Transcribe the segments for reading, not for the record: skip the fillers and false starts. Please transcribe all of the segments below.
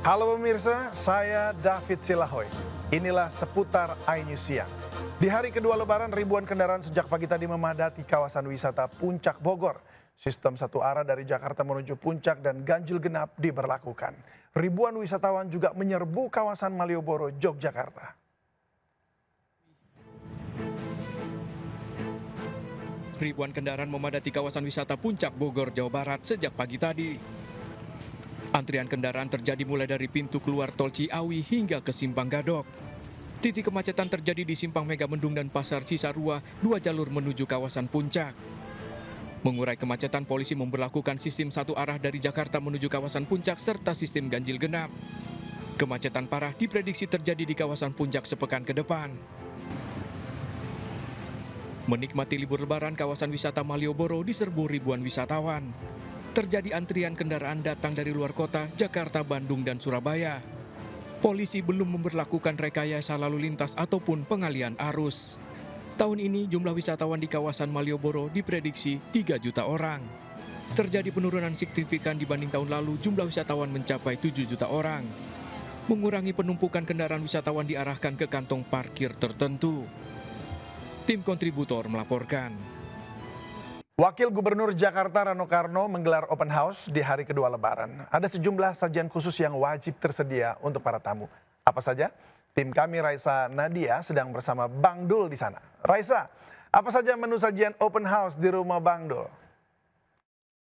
Halo pemirsa, saya David Silahoy. Inilah seputar iNews Siang. Di hari kedua Lebaran, ribuan kendaraan sejak pagi tadi memadati kawasan wisata Puncak Bogor. Sistem satu arah dari Jakarta menuju Puncak dan ganjil genap diberlakukan. Ribuan wisatawan juga menyerbu kawasan Malioboro, Yogyakarta. Ribuan kendaraan memadati kawasan wisata Puncak Bogor, Jawa Barat sejak pagi tadi. Antrian kendaraan terjadi mulai dari pintu keluar tol Ciawi hingga ke Simpang Gadok. Titik kemacetan terjadi di Simpang Megamendung dan Pasar Cisarua, 2 jalur menuju kawasan Puncak. Mengurai kemacetan, polisi memberlakukan sistem satu arah dari Jakarta menuju kawasan Puncak serta sistem ganjil genap. Kemacetan parah diprediksi terjadi di kawasan Puncak sepekan ke depan. Menikmati libur Lebaran, kawasan wisata Malioboro diserbu ribuan wisatawan. Terjadi antrian kendaraan datang dari luar kota, Jakarta, Bandung, dan Surabaya. Polisi belum memberlakukan rekayasa lalu lintas ataupun pengalian arus. Tahun ini jumlah wisatawan di kawasan Malioboro diprediksi 3 juta orang. Terjadi penurunan signifikan dibanding tahun lalu, jumlah wisatawan mencapai 7 juta orang. Mengurangi penumpukan kendaraan wisatawan diarahkan ke kantong parkir tertentu. Tim kontributor melaporkan. Wakil Gubernur Jakarta Rano Karno menggelar open house di hari kedua Lebaran. Ada sejumlah sajian khusus yang wajib tersedia untuk para tamu. Apa saja? Tim kami Raisa Nadia sedang bersama Bang Dul di sana. Raisa, apa saja menu sajian open house di rumah Bang Dul?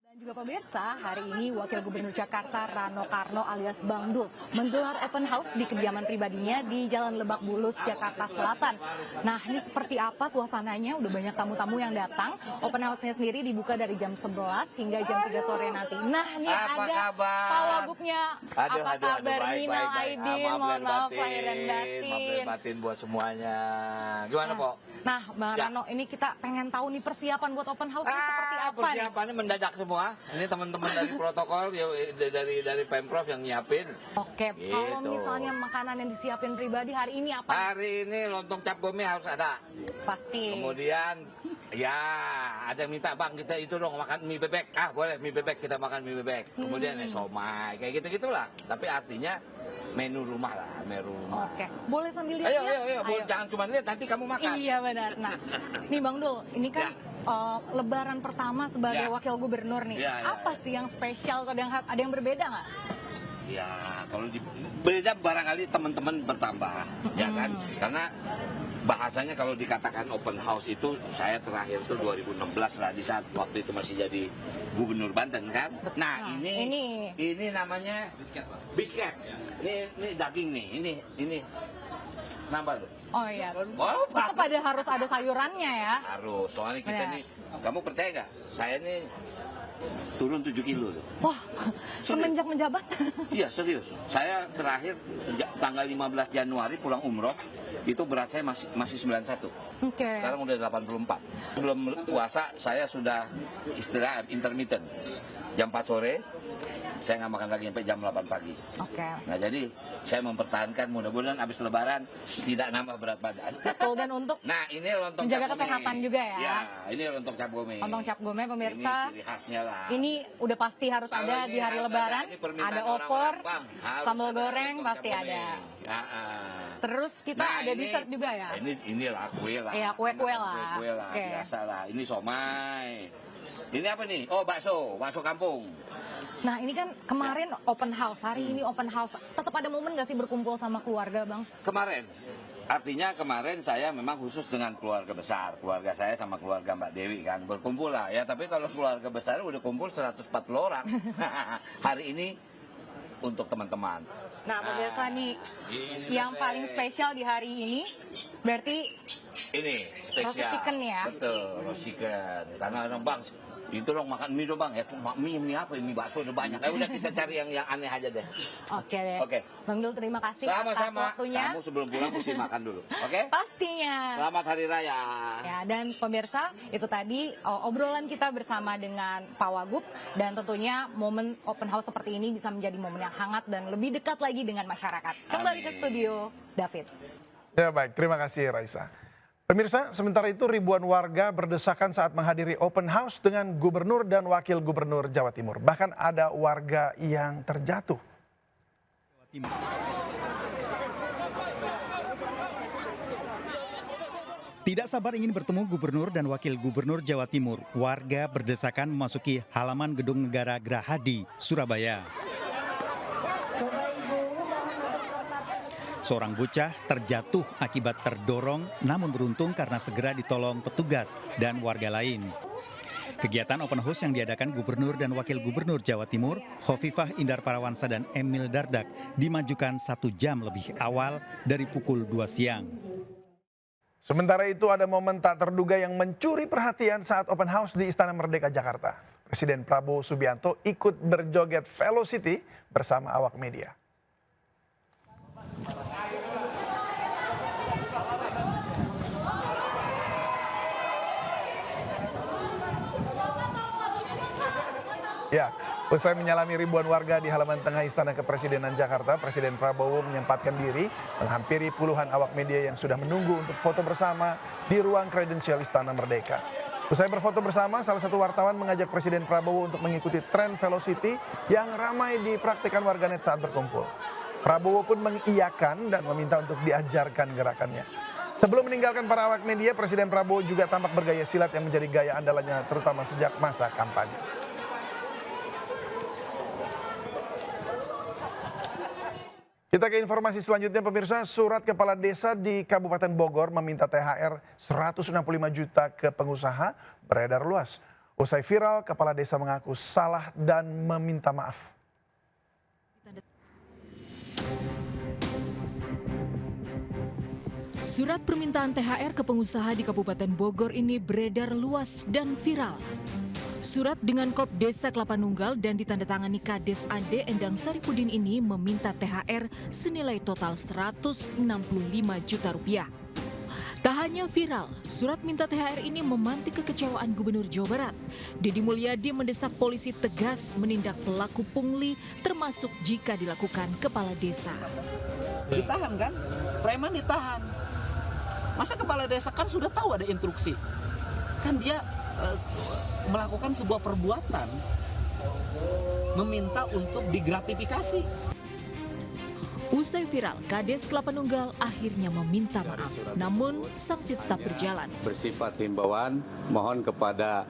Dan juga pemirsa, hari ini Wakil Gubernur Jakarta Rano Karno alias Bang Dul menggelar open house di kediaman pribadinya di Jalan Lebak Bulus, Jakarta Selatan. Nah, ini seperti apa suasananya? Udah banyak tamu-tamu yang datang. Open house-nya sendiri dibuka dari jam 11 hingga jam 3 sore nanti. Nah, ini ada Pak Wagubnya. Apa kabar? Minal Aidin, mohon maaf lahir dan batin. Batin buat semuanya. Gimana, Pok? Nah, Bang Rano, ini kita pengen tahu nih persiapan buat open house ini seperti apa nih? Persiapannya mendadak semua. Ini teman-teman dari protokol, dari Pemprov yang nyiapin. Oke, kalau Gitu. misalnya makanan yang disiapin pribadi hari ini apa? Hari ini lontong cap gome harus ada. Pasti. Kemudian, ya ada yang minta, Bang, kita itu dong makan mie bebek. Ah, boleh mie bebek, kita makan mie bebek. Kemudian somai, kayak gitu-gitulah. Tapi artinya menu rumah lah, menu rumah. Oke, boleh sambil lihat? Ayo, jangan cuma lihat, nanti kamu makan. Iya benar. Nah, nih Bang Dul, ini kan Lebaran pertama sebagai Ya. Wakil Gubernur nih. Ya. Apa sih yang spesial? Ada yang berbeda nggak? Ya, kalau beda barangkali teman-teman bertambah, ya kan? Karena bahasanya kalau dikatakan open house itu saya terakhir itu 2016 lah, di saat waktu itu masih jadi Gubernur Banten kan. Nah, ini namanya bisket. Ini daging nih. Ini nambah loh. Oh iya. Oh, Tetap harus ada sayurannya ya. harus. Soalnya kita Benar. nih, kamu percaya gak? Saya nih turun 7 kilo tuh. Wah, semenjak menjabat. Iya, serius. Saya terakhir tanggal 15 Januari pulang umroh, itu berat saya masih 91. Oke. Sekarang udah 84. Belum puasa, saya sudah istilah intermittent. Jam 4 sore, saya nggak makan lagi sampai jam 8 pagi. Oke. Nah, jadi saya mempertahankan, mudah-mudahan habis Lebaran tidak nambah berat badan. Betul, dan untuk Nah, ini lontong menjaga cap gome. kesehatan juga ya. Ya, ini lontong cap gome. Lontong cap gome pemirsa. Ini ciri khasnya lah. Ini udah pasti harus Kalau ada ini di hari harus Lebaran. ini permintaan Ada orang-orang, opor, Bang. Harus sambal ada goreng lontong pasti cap gome. ada. Ya, Terus kita Nah, ada ini- dessert juga ya. Ini lah kue lah. Iya, kue-kue lah. Kue lah, Oke. biasa lah. Ini somai. Ini apa nih? Oh, bakso kampung. Nah, ini kan kemarin open house, hari ini open house. Tetap ada momen nggak sih berkumpul sama keluarga, Bang? Kemarin, artinya kemarin saya memang khusus dengan keluarga besar. Keluarga saya sama keluarga Mbak Dewi kan berkumpul lah ya. Tapi kalau keluarga besar udah kumpul 140 orang. Hari ini untuk teman-teman. Nah, pemirsa nih, ini yang saya- paling spesial di hari ini berarti Ini spesial. Roasted chicken ya? Betul, roast chicken. Karena orang Bang, itu dong makan mie dong Bang. Ya mie apa? Mie bakso udah banyak. Udah kita cari yang aneh aja deh. oke deh. Oke. Bang Dul, terima kasih atas Sama-sama. waktunya. Kamu sebelum pulang mesti makan dulu. Oke? Pastinya. Selamat Hari Raya. Ya, dan pemirsa, itu tadi obrolan kita bersama dengan Pak Wagub, dan tentunya momen open house seperti ini bisa menjadi momen yang hangat dan lebih dekat lagi dengan masyarakat. Kembali ke Amin. studio, David. Ya baik, terima kasih Raisa. Pemirsa, sementara itu ribuan warga berdesakan saat menghadiri open house dengan Gubernur dan Wakil Gubernur Jawa Timur. Bahkan ada warga yang terjatuh. Timur. Tidak sabar ingin bertemu Gubernur dan Wakil Gubernur Jawa Timur. Warga berdesakan memasuki halaman Gedung Negara Gerahadi, Surabaya. Seorang bocah terjatuh akibat terdorong, namun beruntung karena segera ditolong petugas dan warga lain. Kegiatan open house yang diadakan Gubernur dan Wakil Gubernur Jawa Timur, Khofifah Indar Parawansa dan Emil Dardak, dimajukan 1 jam lebih awal dari pukul 2 siang. Sementara itu ada momen tak terduga yang mencuri perhatian saat open house di Istana Merdeka Jakarta. Presiden Prabowo Subianto ikut berjoget Velocity bersama awak media. Ya, usai menyalami ribuan warga di halaman tengah Istana Kepresidenan Jakarta, Presiden Prabowo menyempatkan diri menghampiri puluhan awak media yang sudah menunggu untuk foto bersama di ruang kredensial Istana Merdeka. Usai berfoto bersama, salah satu wartawan mengajak Presiden Prabowo untuk mengikuti tren Velocity yang ramai dipraktikkan warganet saat berkumpul. Prabowo pun mengiyakan dan meminta untuk diajarkan gerakannya. Sebelum meninggalkan para awak media, Presiden Prabowo juga tampak bergaya silat yang menjadi gaya andalannya terutama sejak masa kampanye. Kita ke informasi selanjutnya, pemirsa. Surat kepala desa di Kabupaten Bogor meminta THR 165 juta ke pengusaha beredar luas. Usai viral, kepala desa mengaku salah dan meminta maaf. Surat permintaan THR ke pengusaha di Kabupaten Bogor ini beredar luas dan viral. Surat dengan kop Desa Kelapa Nunggal dan ditandatangani Kades AD Endang Saripudin ini meminta THR senilai total 165 juta rupiah. Tak hanya viral, surat minta THR ini memantik kekecewaan Gubernur Jawa Barat. Deddy Mulyadi mendesak polisi tegas menindak pelaku pungli termasuk jika dilakukan kepala desa. Ditahan kan? Preman ditahan. Masa kepala desa kan sudah tahu ada instruksi. Kan dia melakukan sebuah perbuatan meminta untuk digratifikasi. Usai viral, Kades Kelapa Nunggal akhirnya meminta maaf, namun sanksi tetap berjalan. Bersifat himbauan, mohon kepada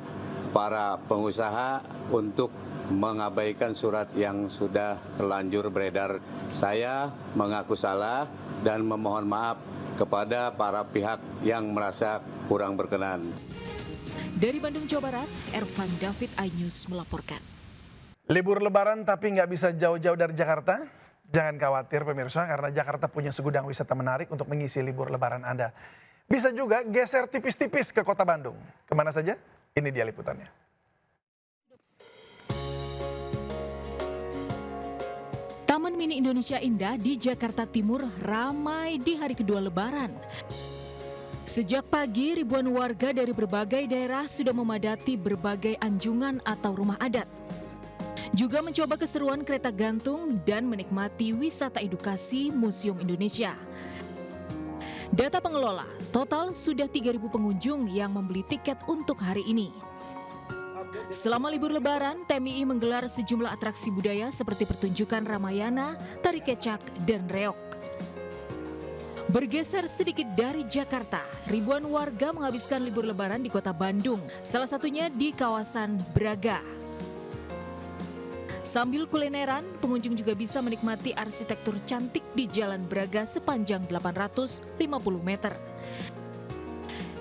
para pengusaha untuk mengabaikan surat yang sudah terlanjur beredar. Saya mengaku salah dan memohon maaf kepada para pihak yang merasa kurang berkenan. Dari Bandung, Jawa Barat, Ervan David, iNews melaporkan. Libur lebaran tapi nggak bisa jauh-jauh dari Jakarta? Jangan khawatir pemirsa, karena Jakarta punya segudang wisata menarik untuk mengisi libur lebaran Anda. Bisa juga geser tipis-tipis ke kota Bandung. Kemana saja? Ini dia liputannya. Taman Mini Indonesia Indah di Jakarta Timur ramai di hari kedua lebaran. Sejak pagi, ribuan warga dari berbagai daerah sudah memadati berbagai anjungan atau rumah adat. Juga mencoba keseruan kereta gantung dan menikmati wisata edukasi Museum Indonesia. Data pengelola, total sudah 3.000 pengunjung yang membeli tiket untuk hari ini. Selama libur lebaran, TMI menggelar sejumlah atraksi budaya seperti pertunjukan Ramayana, tari kecak, dan reok. Bergeser sedikit dari Jakarta, ribuan warga menghabiskan libur lebaran di kota Bandung, salah satunya di kawasan Braga. Sambil kulineran, pengunjung juga bisa menikmati arsitektur cantik di Jalan Braga sepanjang 850 meter.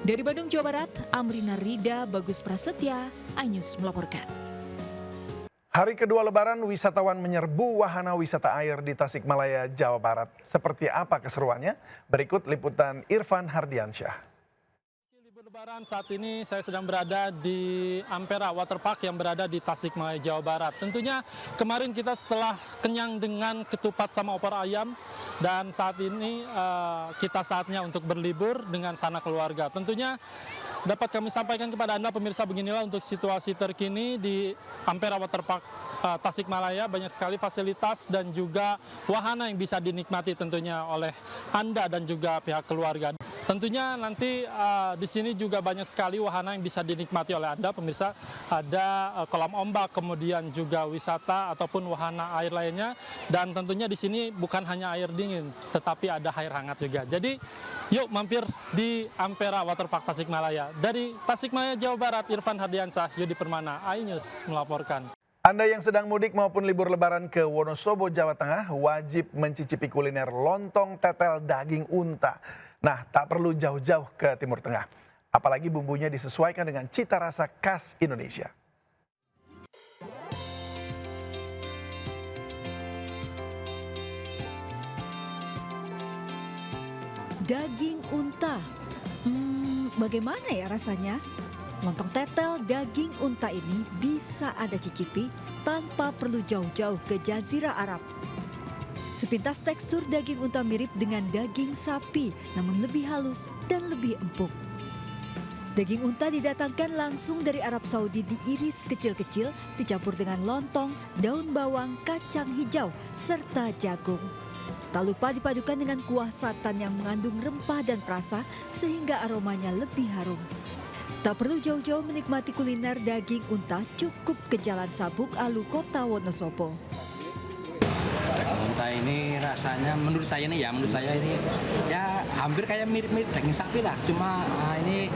Dari Bandung, Jawa Barat, Amrina Rida, Bagus Prasetya, iNews melaporkan. Hari kedua lebaran, wisatawan menyerbu wahana wisata air di Tasikmalaya, Jawa Barat. Seperti apa keseruannya? Berikut liputan Irfan Hardiansyah. Libur lebaran saat ini saya sedang berada di Ampera Waterpark yang berada di Tasikmalaya, Jawa Barat. Tentunya kemarin kita setelah kenyang dengan ketupat sama opor ayam dan saat ini kita saatnya untuk berlibur dengan sanak keluarga. Tentunya dapat kami sampaikan kepada Anda pemirsa, beginilah untuk situasi terkini di Ampera Waterpark Tasikmalaya. Banyak sekali fasilitas dan juga wahana yang bisa dinikmati tentunya oleh Anda dan juga pihak keluarga. Tentunya nanti di sini juga banyak sekali wahana yang bisa dinikmati oleh Anda pemirsa. Ada kolam ombak, kemudian juga wisata ataupun wahana air lainnya. Dan tentunya di sini bukan hanya air dingin, tetapi ada air hangat juga. Jadi yuk mampir di Ampera Waterpark Tasikmalaya. Dari Tasikmalaya, Jawa Barat, Irfan Hardiansah, Yudi Permana, iNews melaporkan. Anda yang sedang mudik maupun libur lebaran ke Wonosobo, Jawa Tengah, wajib mencicipi kuliner lontong tetel daging unta. Nah, tak perlu jauh-jauh ke Timur Tengah. Apalagi bumbunya disesuaikan dengan cita rasa khas Indonesia. Daging unta. Bagaimana ya rasanya? Lontong tetel daging unta ini bisa Anda cicipi tanpa perlu jauh-jauh ke Jazirah Arab. Sepintas tekstur daging unta mirip dengan daging sapi, namun lebih halus dan lebih empuk. Daging unta didatangkan langsung dari Arab Saudi, diiris kecil-kecil, dicampur dengan lontong, daun bawang, kacang hijau, serta jagung. Tak lupa dipadukan dengan kuah santan yang mengandung rempah dan perasa sehingga aromanya lebih harum. Tak perlu jauh-jauh menikmati kuliner daging unta, cukup ke Jalan Sabuk Alu, Kota Wonosobo. Daging unta ini rasanya menurut saya ini ya hampir kayak mirip-mirip daging sapi lah, cuma ini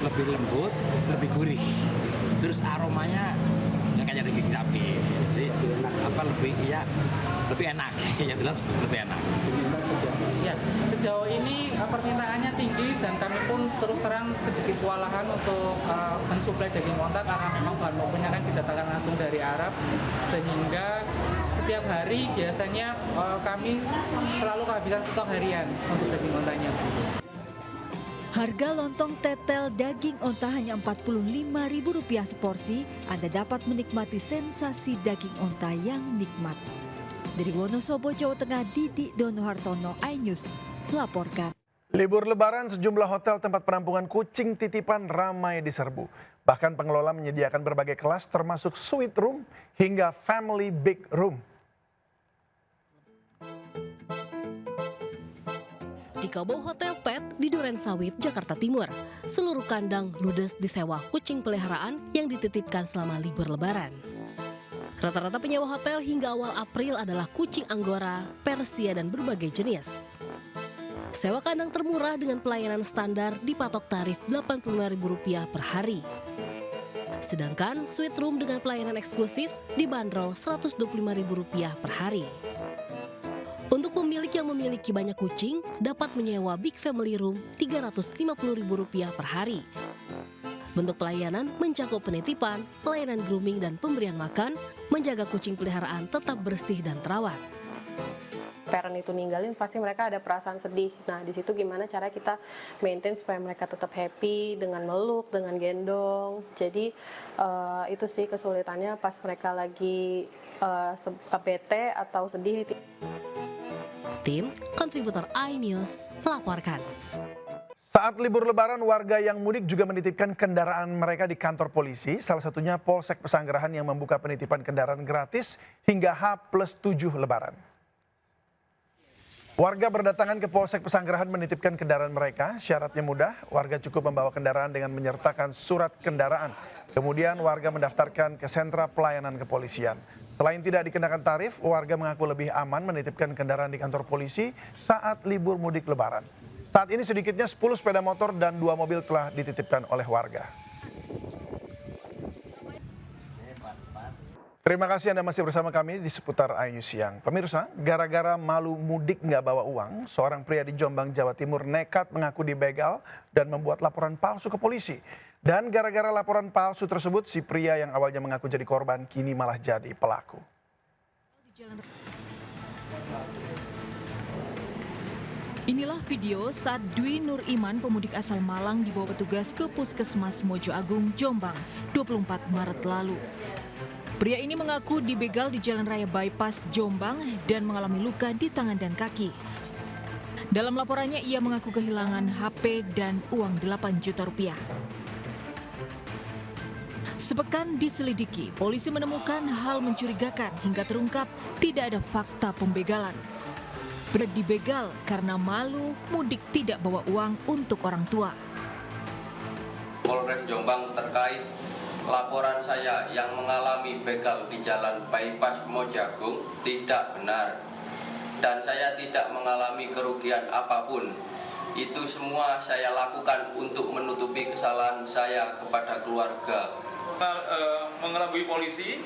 lebih lembut, lebih gurih. Terus aromanya ya kayak daging sapi. Jadi lebih enak. Ya jelas lebih enak. Ya, sejauh ini permintaannya tinggi dan kami pun terus terang sedikit kewalahan untuk mensuplai daging unta karena memang bahan bakunya kan didatangkan langsung dari Arab, sehingga setiap hari biasanya kami selalu kehabisan stok harian untuk daging untanya. Harga lontong tetel daging onta hanya Rp45.000 seporsi. Anda dapat menikmati sensasi daging onta yang nikmat. Dari Wonosobo, Jawa Tengah, Didi Dono Hartono, iNews melaporkan. Libur lebaran, sejumlah hotel tempat penampungan kucing titipan ramai diserbu. Bahkan pengelola menyediakan berbagai kelas termasuk suite room hingga family big room. Di Kabo Hotel Pet di Duren Sawit, Jakarta Timur, seluruh kandang ludes disewa kucing peliharaan yang dititipkan selama libur lebaran. Rata-rata penyewa hotel hingga awal April adalah kucing Anggora, Persia, dan berbagai jenis. Sewa kandang termurah dengan pelayanan standar dipatok tarif Rp85.000 per hari. Sedangkan suite room dengan pelayanan eksklusif dibanderol Rp125.000 per hari. Untuk pemilik yang memiliki banyak kucing, dapat menyewa Big Family Room Rp350.000 per hari. Bentuk pelayanan mencakup penitipan, pelayanan grooming dan pemberian makan, menjaga kucing peliharaan tetap bersih dan terawat. Parent itu ninggalin pasti mereka ada perasaan sedih. Nah di situ gimana cara kita maintain supaya mereka tetap happy dengan meluk, dengan gendong. Jadi itu sih kesulitannya pas mereka lagi bete atau sedih. Tim kontributor iNews melaporkan. Saat libur lebaran, warga yang mudik juga menitipkan kendaraan mereka di kantor polisi. Salah satunya Polsek Pesanggerahan yang membuka penitipan kendaraan gratis hingga H+7 lebaran. Warga berdatangan ke Polsek Pesanggerahan menitipkan kendaraan mereka. Syaratnya mudah, warga cukup membawa kendaraan dengan menyertakan surat kendaraan. Kemudian warga mendaftarkan ke sentra pelayanan kepolisian. Selain tidak dikenakan tarif, warga mengaku lebih aman menitipkan kendaraan di kantor polisi saat libur mudik lebaran. Saat ini sedikitnya 10 sepeda motor dan 2 mobil telah dititipkan oleh warga. Terima kasih Anda masih bersama kami di seputar iNews Siang. Pemirsa, gara-gara malu mudik nggak bawa uang, seorang pria di Jombang, Jawa Timur nekat mengaku dibegal dan membuat laporan palsu ke polisi. Dan gara-gara laporan palsu tersebut, si pria yang awalnya mengaku jadi korban kini malah jadi pelaku. Inilah video saat Dwi Nur Iman, pemudik asal Malang, dibawa petugas ke Puskesmas Mojo Agung, Jombang, 24 Maret lalu. Pria ini mengaku dibegal di Jalan Raya Bypass, Jombang, dan mengalami luka di tangan dan kaki. Dalam laporannya, ia mengaku kehilangan HP dan uang Rp8 juta. Sepekan diselidiki, polisi menemukan hal mencurigakan hingga terungkap tidak ada fakta pembegalan. Berat dibegal karena malu mudik tidak bawa uang untuk orang tua. Polres Jombang terkait laporan saya yang mengalami begal di Jalan Bypass Mojagung tidak benar. Dan saya tidak mengalami kerugian apapun. Itu semua saya lakukan untuk menutupi kesalahan saya kepada keluarga. Mengelabui polisi,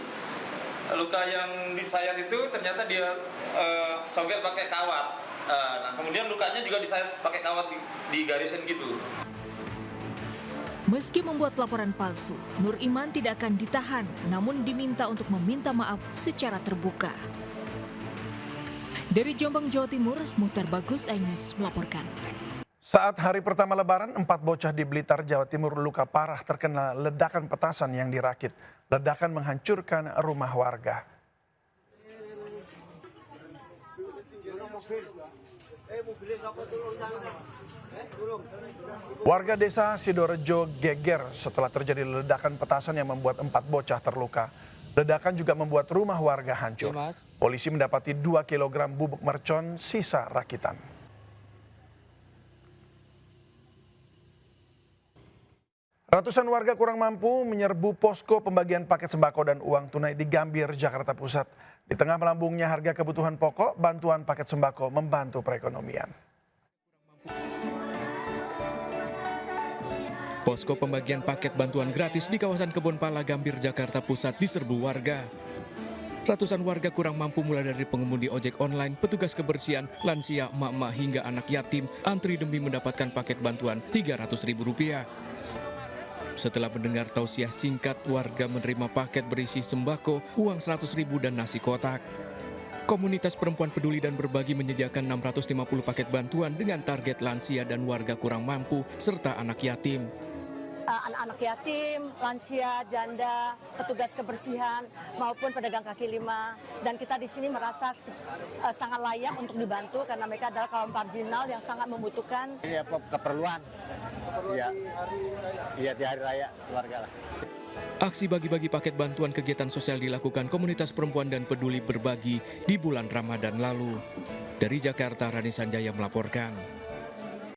luka yang di sayat itu ternyata dia sobek pakai kawat. Nah, kemudian lukanya juga disayat pakai kawat di garisin gitu. Meski membuat laporan palsu, Nur Iman tidak akan ditahan, namun diminta untuk meminta maaf secara terbuka. Dari Jombang, Jawa Timur, Muhtar Bagus, iNews melaporkan. Saat hari pertama Lebaran, 4 bocah di Blitar, Jawa Timur luka parah terkena ledakan petasan yang dirakit. Ledakan menghancurkan rumah warga. Warga desa Sidorejo geger setelah terjadi ledakan petasan yang membuat 4 bocah terluka. Ledakan juga membuat rumah warga hancur. Polisi mendapati 2 kg bubuk mercon sisa rakitan. Ratusan warga kurang mampu menyerbu posko pembagian paket sembako dan uang tunai di Gambir, Jakarta Pusat. Di tengah melambungnya harga kebutuhan pokok, bantuan paket sembako membantu perekonomian. Posko pembagian paket bantuan gratis di kawasan Kebonpala, Gambir, Jakarta Pusat diserbu warga. Ratusan warga kurang mampu mulai dari pengemudi ojek online, petugas kebersihan, lansia, emak-emak hingga anak yatim antri demi mendapatkan paket bantuan Rp300.000. Setelah mendengar tausiah singkat, warga menerima paket berisi sembako, uang Rp100.000 dan nasi kotak. Komunitas Perempuan Peduli dan Berbagi menyediakan 650 paket bantuan dengan target lansia dan warga kurang mampu serta anak yatim. Anak-anak yatim, lansia, janda, petugas kebersihan maupun pedagang kaki lima, dan kita di sini merasa sangat layak untuk dibantu karena mereka adalah kaum marginal yang sangat membutuhkan. Ini keperluan. Iya di hari raya keluarga lah. Aksi bagi-bagi paket bantuan kegiatan sosial dilakukan Komunitas Perempuan dan Peduli Berbagi di bulan Ramadan lalu. Dari Jakarta, Rani Sanjaya melaporkan.